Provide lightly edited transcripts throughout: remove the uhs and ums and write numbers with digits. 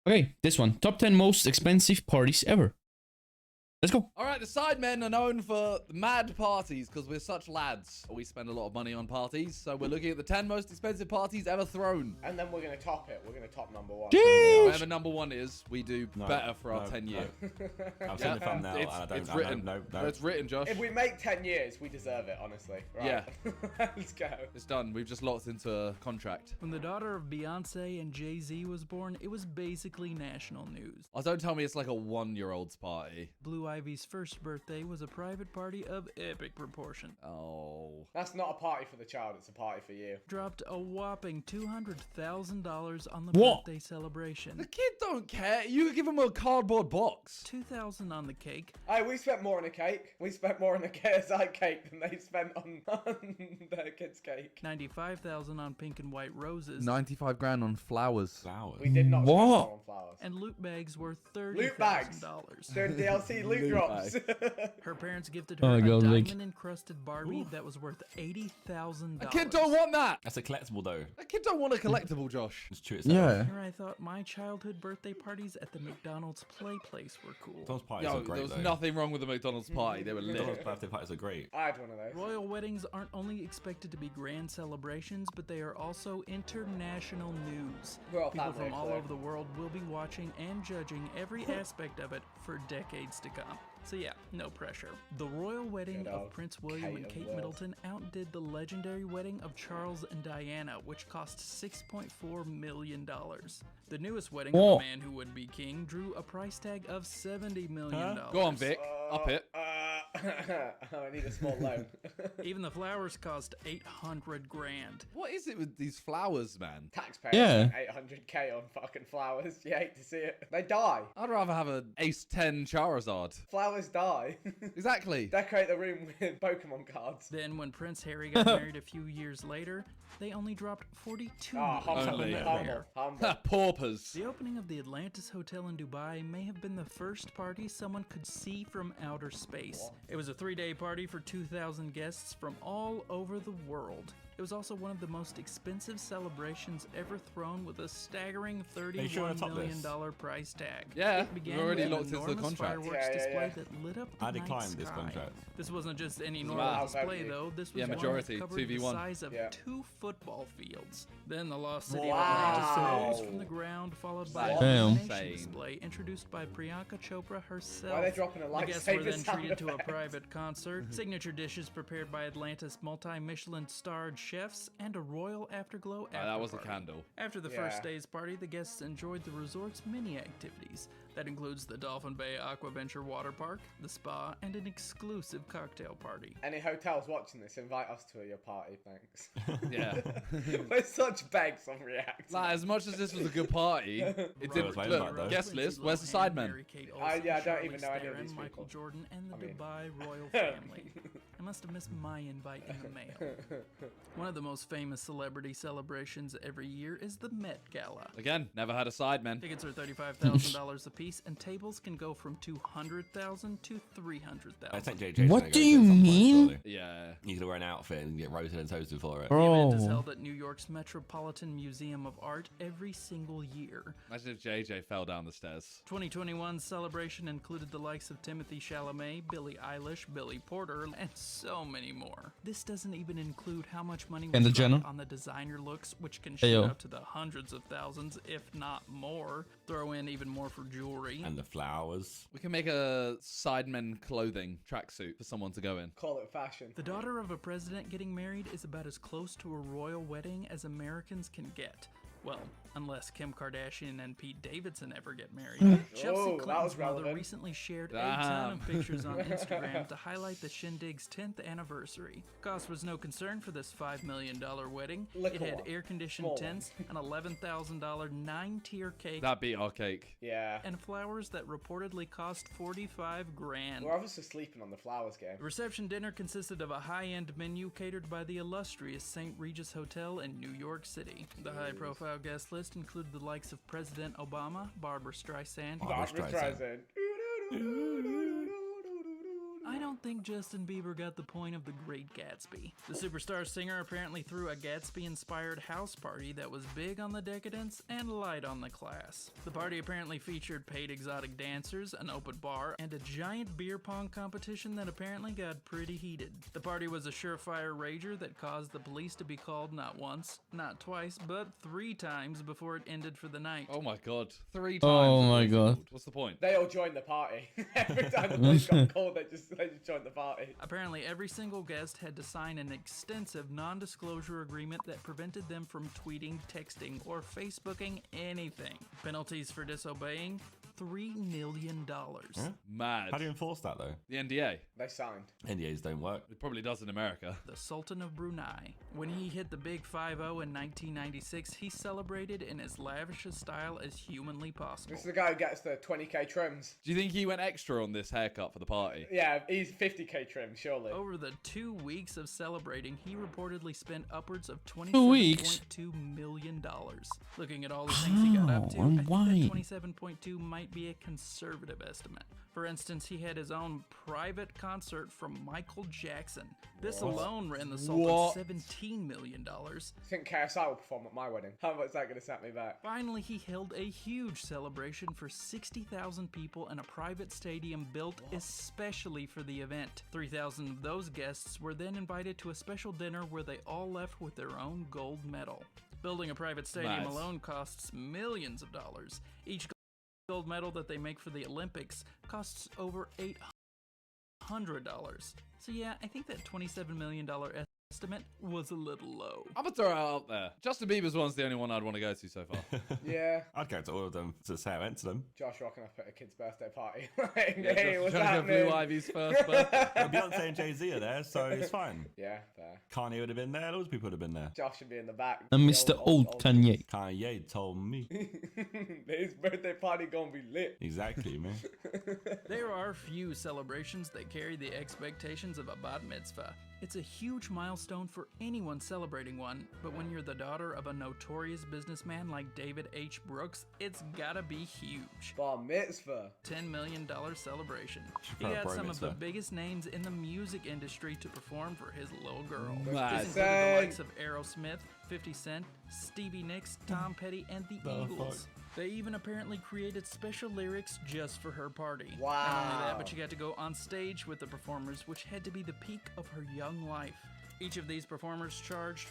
Okay, this one. Top 10 most expensive parties ever. Let's go. All right, the sidemen are known for mad parties because we're such lads. We spend a lot of money on parties, so we're looking at the 10 most expensive parties ever thrown. And then we're going to top it. We're going to top number one. Whatever number one is, we do better for our 10 years. I've seen the thumbnail and I don't It's written. No. It's written, Josh. If we make 10 years, we deserve it, honestly. Right. Yeah. Let's go. It's done. We've just locked into a contract. When the daughter of Beyonce and Jay-Z was born, it was basically national news. Oh, don't tell me it's like a 1-year-old's party. Blue Ivy's first birthday was a private party of epic proportion. Oh. That's not a party for the child, it's a party for you. Dropped a whopping $200,000 on the What? birthday celebration. The kid don't care. You give him a cardboard box. $2,000 on the cake. Hey, we spent more on a cake. We spent more on a KSI cake than they spent on their kid's cake. $95,000 on pink and white roses. 95 grand on flowers. Flowers. We did not spend more on flowers. And loot bags worth Loot bags. $30,000. They're DLC loot drops. Her parents gifted her Oh my a God, Vic. diamond-encrusted Barbie that was worth $80,000. A kid don't want that. That's a collectible though. A kid don't want a collectible, Josh. It's true itself. Yeah. Here I thought my childhood birthday parties at the McDonald's play place were cool. Those parties Yo, are great there was though. nothing wrong with the McDonald's party. They were McDonald's lit. birthday parties are great. I had one of those. Royal weddings aren't only expected to be grand celebrations, but they are also international news. Royal People family, from all clear. over the world will be watching and judging every aspect of it for decades to come. So yeah, no pressure. The royal wedding Good of old Prince William and Kate of Kate World. Middleton outdid the legendary wedding of Charles and Diana, which cost $6.4 million. The newest wedding Whoa. of a man who would be king drew a price tag of $70 million. Go on, Vic. Up it. I need a small loan. Even the flowers cost 800 grand. What is it with these flowers, man? Taxpayers Yeah. spent 800k on fucking flowers. You hate to see it. They die. I'd rather have an Ace 10 Charizard. Flowers die. Exactly. Decorate the room with Pokemon cards. Then when Prince Harry got married a few years later, they only dropped $42 Oh, million humble, Only. on humble, there. humble. Paupers. The opening of the Atlantis Hotel in Dubai may have been the first party someone could see from outer space. It was a 3-day party for 2,000 guests from all over the world. It was also one of the most expensive celebrations ever thrown, with a staggering $31 top million this? price tag. Yeah, It began we've already with an locked into the enormous contract. fireworks Yeah, yeah, display yeah. that lit up the I night declined this sky. contract. This wasn't just any Wow, normal display, value. though. This was Yeah, one majority, that covered the 2v1. size of Yeah. 2 football fields. Then the lost city Wow. of Atlantis rose from the ground, followed by That's a Damn. illumination insane. display introduced by Priyanka Chopra herself. Why are they dropping a The guests were lightsaber then sound treated to a effect? private concert, signature dishes prepared by Atlantis multi-Michelin starred chefs, and a royal afterglow That was a afterparty. candle. After the Yeah. first day's party, the guests enjoyed the resort's many activities. That includes the Dolphin Bay Aquaventure Water Park, the spa, and an exclusive cocktail party. Any hotels watching this, invite us to your party, thanks. Yeah. We're such begs on React. Like, as much as this was a good party, it didn't. Right, Look, though. guest list, where's the sidemen? Yeah, I don't even know any of these Michael people. Jordan, and the I mean- Dubai royal family. I must have missed my invite in the mail. One of the most famous celebrity celebrations every year is the Met Gala. Again, never had a sideman. Tickets are $35,000 a piece, and tables can go from $200,000 to I $300,000. think JJ's What gonna do go you to it at some point, mean? surely. Yeah. You could wear an outfit and get roasted and toasted for it. The event is Bro. held at New York's Metropolitan Museum of Art every single year. Imagine if JJ fell down the stairs. 2021's celebration included the likes of Timothy Chalamet, Billie Eilish, Billy Porter, and so many more. This doesn't even include how much money was Kendall spent Jenner? on the designer looks, which can Hey, shoot yo. up to the hundreds of thousands, if not more. Throw in even more for jewelry. And the flowers. We can make a sidemen clothing tracksuit for someone to go in. Call it fashion. The daughter of a president getting married is about as close to a royal wedding as Americans can get. Well, unless Kim Kardashian and Pete Davidson ever get married. Chelsea Oh, that Clinton's was mother relevant. recently shared a Damn. ton of pictures on Instagram to highlight the shindig's 10th anniversary. Cost was no concern for this $5 million wedding. Little It had one. air-conditioned Small tents, an $11,000 9-tier cake, That beat our cake. Yeah. and flowers that reportedly cost 45 grand. We're obviously sleeping on the flowers game. The reception dinner consisted of a high-end menu catered by the illustrious St. Regis Hotel in New York City. The high-profile guest list included the likes of President Obama, Barbara Streisand, Barbra Streisand. I don't think Justin Bieber got the point of The Great Gatsby. The superstar singer apparently threw a Gatsby-inspired house party that was big on the decadence and light on the class. The party apparently featured paid exotic dancers, an open bar, and a giant beer pong competition that apparently got pretty heated. The party was a surefire rager that caused the police to be called not once, not twice, but 3 times before it ended for the night. Oh my god. 3 times. Oh my it was God. called. What's the point? They all joined the party. Every time the police got called, they just joined the party. Apparently, every single guest had to sign an extensive non-disclosure agreement that prevented them from tweeting, texting, or Facebooking anything. Penalties for disobeying? $3 million. Mad. How do you enforce that though? The NDA. They signed. NDAs don't work. It probably does in America. The Sultan of Brunei. When he hit the big 5-0 in 1996, he celebrated in as lavish a style as humanly possible. This is the guy who gets the 20k trims. Do you think he went extra on this haircut for the party? Yeah, he's 50k trim, surely. Over the 2 weeks of celebrating, he reportedly spent upwards of 2 weeks? $27.2 million. Looking at all the things he got up to, How and I why? think that 27.2 might be a conservative estimate. For instance, he had his own private concert from Michael Jackson. This alone ran the What? Sultan $17 million. I think KSI will perform at my wedding. How much is that going to set me back? Finally, he held a huge celebration for 60,000 people in a private stadium built especially for the event. 3,000 of those guests were then invited to a special dinner where they all left with their own gold medal. Building a private stadium Nice. alone costs millions of dollars. Each gold medal that they make for the Olympics costs over $800. So yeah, I think that $27 million estimate was a little low. I'm gonna throw it out there. Justin Bieber's one's the only one I'd want to go to so far. Yeah. I'd go to all of them to say I went to them. Josh rocking up at a kid's birthday party. Like, Yeah, hey, just what's trying to go happening? Blue Ivy's first birthday. Well, Beyonce and Jay-Z are there, so it's fine. Yeah, fair. Kanye would have been there. Loads of people would have been there. Josh should be in the back. And The Mr. Old Kanye. Kanye told me. His birthday party gonna be lit. Exactly, man. There are few celebrations that carry the expectations of a bat mitzvah. It's a huge milestone for anyone celebrating one, but when you're the daughter of a notorious businessman like David H. Brooks, it's gotta be huge. Bar mitzvah. $10 million celebration. He For a got bro some of the mitzvah. biggest names in the music industry to perform for his little girl. Mad. This included the likes of Aerosmith, 50 Cent, Stevie Nicks, Tom Petty, and the The Eagles. They even apparently created special lyrics just for her party. Wow. Not only that, but she got to go on stage with the performers, which had to be the peak of her young life. Each of these performers charged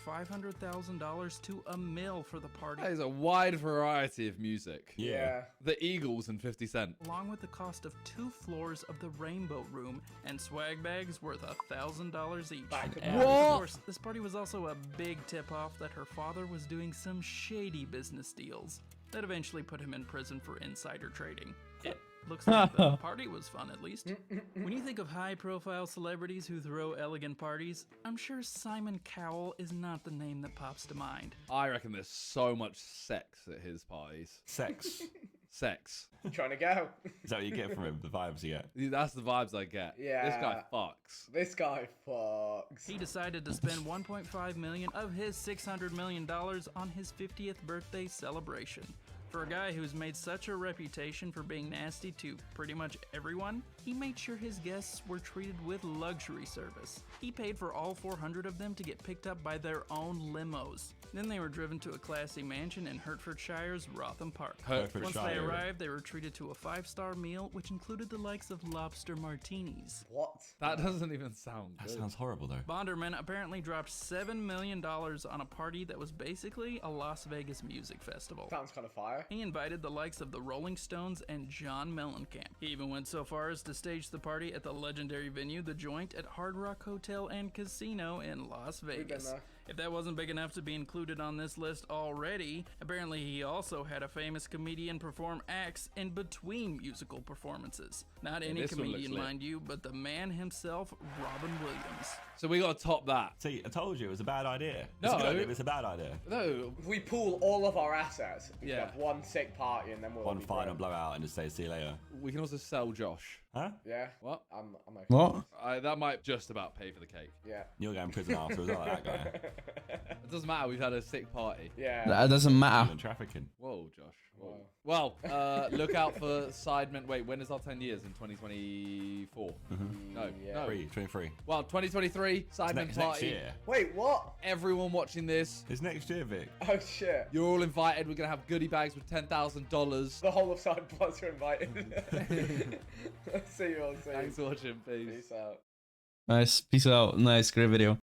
$500,000 to $1 million for the party, That is a wide variety of music. Yeah. The Eagles and 50 Cent. along with the cost of 2 floors of the Rainbow Room and swag bags worth $1,000 each. Back to And back. of course, this party was also a big tip-off that her father was doing some shady business deals that eventually put him in prison for insider trading. It looks like the party was fun, at least. When you think of high-profile celebrities who throw elegant parties, I'm sure Simon Cowell is not the name that pops to mind. I reckon there's so much sex at his parties. Sex. Sex. Trying to go. Is that what you get from him? The vibes you get? That's the vibes I get. This Yeah. guy fucks. This guy fucks. He decided to spend $1.5 million of his $600 million on his 50th birthday celebration. For a guy who's made such a reputation for being nasty to pretty much everyone, he made sure his guests were treated with luxury service. He paid for all 400 of them to get picked up by their own limos. Then they were driven to a classy mansion in Hertfordshire's Rotham Park. Once they Hertfordshire. arrived, they were treated to a 5-star meal, which included the likes of lobster martinis. What? That doesn't even sound That good. sounds horrible though. Bonderman apparently dropped $7 million on a party that was basically a Las Vegas music festival. Sounds kind of fire. He invited the likes of the Rolling Stones and John Mellencamp. He even went so far as to stage the party at the legendary venue The Joint at Hard Rock Hotel and Casino in Las Vegas. there. If that wasn't big enough to be included on this list already, apparently he also had a famous comedian perform acts in between musical performances. Not any this one looks comedian, lit. mind you, but the man himself, Robin Williams. So we gotta top that. See, I told you it was a bad idea. No. It's a good idea, but it's a bad idea. No. If we pool all of our assets, we Yeah. could have one sick party and then we'll One be final broke. blowout and just say see you later. We can also sell Josh. Huh? Yeah. What? I'm okay. What? That might just about pay for the cake. Yeah. You'll go in prison afterwards, like that guy. It doesn't matter. We've had a sick party. Yeah. That doesn't matter. Human trafficking. Whoa, Josh. Whoa. Well, look out for Sidemen. Wait, when is our 10 years? In 2024? No, Yeah. no. 23. Well, 2023, Sidemen Next party. year. Wait, what? Everyone watching this, It's next year, Vic. Oh shit. you're all invited. We're going to have goodie bags with $10,000. The whole of Side Plus are invited. See you all soon. Thanks for watching. Peace. Peace out. Nice. Peace out. Nice. Great video.